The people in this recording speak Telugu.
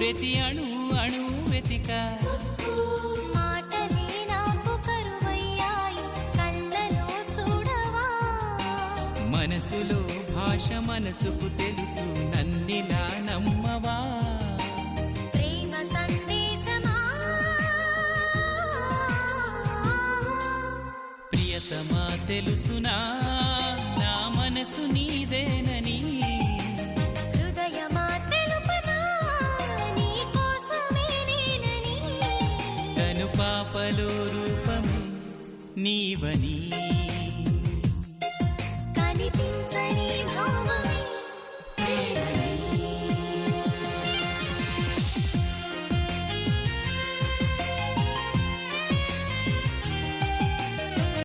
ప్రతి అణు అణు వెతిక మాటలే నాకు కరువయ్యాయి కళ్ళలో చూడవా మనసులో భాష మనసుకు తెలుసు నన్నిలా నమ్మవా ప్రేమ సందేశమా ప్రియతమా తెలుసునా నా మనసు నీదేనని హృదయమా తెలుపనా నీ కోసమే నేనని తను పాపలో రూపమే నీవని కనిపించని